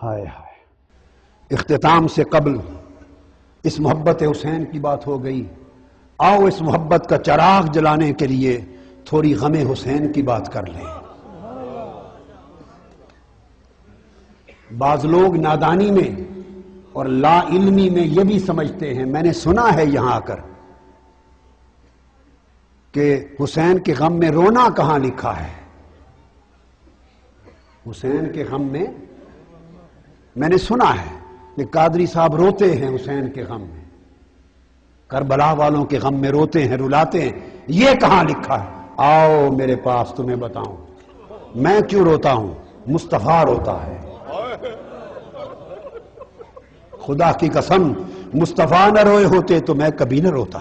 ہائے ہائے، اختتام سے قبل اس محبت حسین کی بات ہو گئی، آؤ اس محبت کا چراغ جلانے کے لیے تھوڑی غم حسین کی بات کر لیں۔ بعض لوگ نادانی میں اور لا علمی میں یہ بھی سمجھتے ہیں، میں نے سنا ہے یہاں آ کر، کہ حسین کے غم میں رونا کہاں لکھا ہے۔ حسین کے غم میں نے سنا ہے کہ قادری صاحب روتے ہیں حسین کے غم میں، کربلا والوں کے غم میں روتے ہیں، رلاتے ہیں، یہ کہاں لکھا ہے؟ آؤ میرے پاس تمہیں بتاؤں میں کیوں روتا ہوں۔ مصطفیٰ روتا ہے، خدا کی قسم مصطفیٰ نہ روئے ہوتے تو میں کبھی نہ روتا۔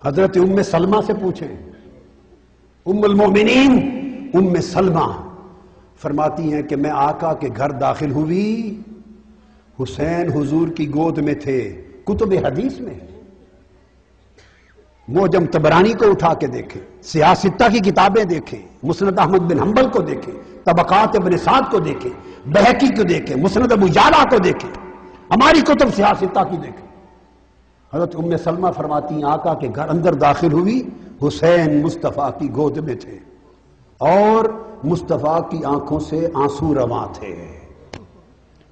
حضرت ام سلمہ سے پوچھیں، ام المومنین ام سلمہ فرماتی ہیں کہ میں آقا کے گھر داخل ہوئی، حسین حضور کی گود میں تھے۔ کتب حدیث میں معجم طبرانی کو اٹھا کے دیکھیں، سیاستہ کی کتابیں دیکھیں، مسند احمد بن حنبل کو دیکھیں، طبقات ابن سعد کو دیکھیں، بہقی کو دیکھیں، مسند ابو یعلا کو دیکھیں، ہماری کتب سیاستہ کی دیکھیں۔ حضرت ام سلمہ فرماتی ہیں آقا کے گھر اندر داخل ہوئی، حسین مصطفیٰ کی گود میں تھے اور مصطفیٰ کی آنکھوں سے آنسو رواں تھے۔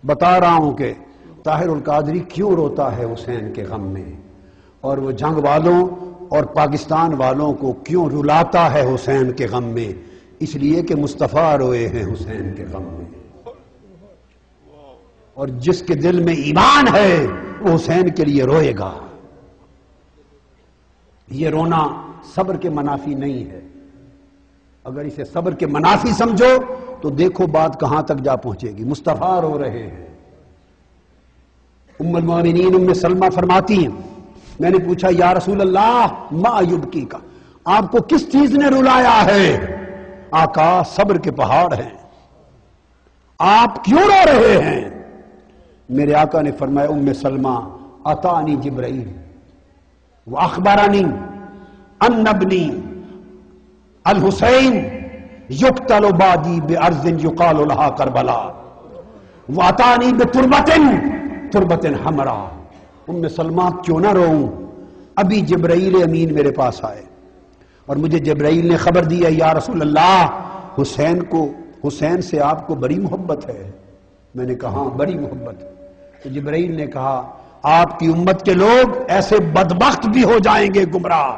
بتا رہا ہوں کہ طاہر القادری کیوں روتا ہے حسین کے غم میں، اور وہ جنگ والوں اور پاکستان والوں کو کیوں رلاتا ہے حسین کے غم میں، اس لیے کہ مصطفیٰ روئے ہیں حسین کے غم میں، اور جس کے دل میں ایمان ہے وہ حسین کے لیے روئے گا۔ یہ رونا صبر کے منافی نہیں ہے، اگر اسے صبر کے منافی سمجھو تو دیکھو بات کہاں تک جا پہنچے گی۔ مصطفیٰ رو رہے ہیں۔ ام المومنین ام سلمہ فرماتی ہیں میں نے پوچھا یا رسول اللہ ما یبکی کا، آپ کو کس چیز نے رلایا ہے؟ آقا صبر کے پہاڑ ہیں، آپ کیوں رو رہے ہیں؟ میرے آقا نے فرمایا ام سلمہ اتانی جبرائیل واخبرنی ان ابنی الحسین یقتل بعدی بارض یقال لها کربلا واتانی بتربت حمراء۔ ام سلمہ کیوں نہ روؤں؟ ابھی جبرائیل امین میرے پاس آئے اور مجھے جبرائیل نے خبر دی ہے یا رسول اللہ حسین سے آپ کو بڑی محبت ہے۔ میں نے کہا بڑی محبت ہے۔ تو جبرائیل نے کہا آپ کی امت کے لوگ ایسے بدبخت بھی ہو جائیں گے گمراہ،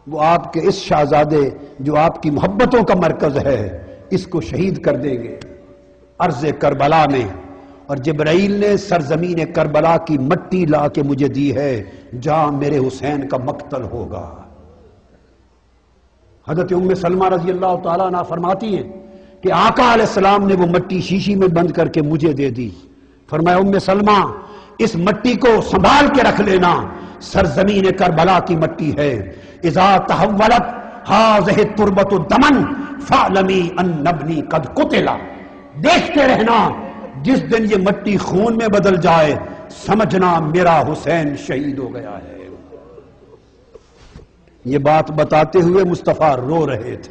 وہ آپ کے اس شہزادے جو آپ کی محبتوں کا مرکز ہے اس کو شہید کر دیں گے ارض کربلا میں۔ اور جبرائیل نے سرزمین کربلا کی مٹی لا کے مجھے دی ہے جہاں میرے حسین کا مقتل ہوگا۔ حضرت ام سلمہ رضی اللہ تعالیٰ عنہ فرماتی ہیں کہ آقا علیہ السلام نے وہ مٹی شیشی میں بند کر کے مجھے دے دی۔ فرمایا ام سلمہ اس مٹی کو سنبھال کے رکھ لینا، سرزمین کربلا کی مٹی ہے۔ اذا تحولت هذه التربة دما فاعلمی ان ابنی قد قتل، دیکھتے رہنا جس دن یہ مٹی خون میں بدل جائے سمجھنا میرا حسین شہید ہو گیا ہے۔ یہ بات بتاتے ہوئے مصطفیٰ رو رہے تھے۔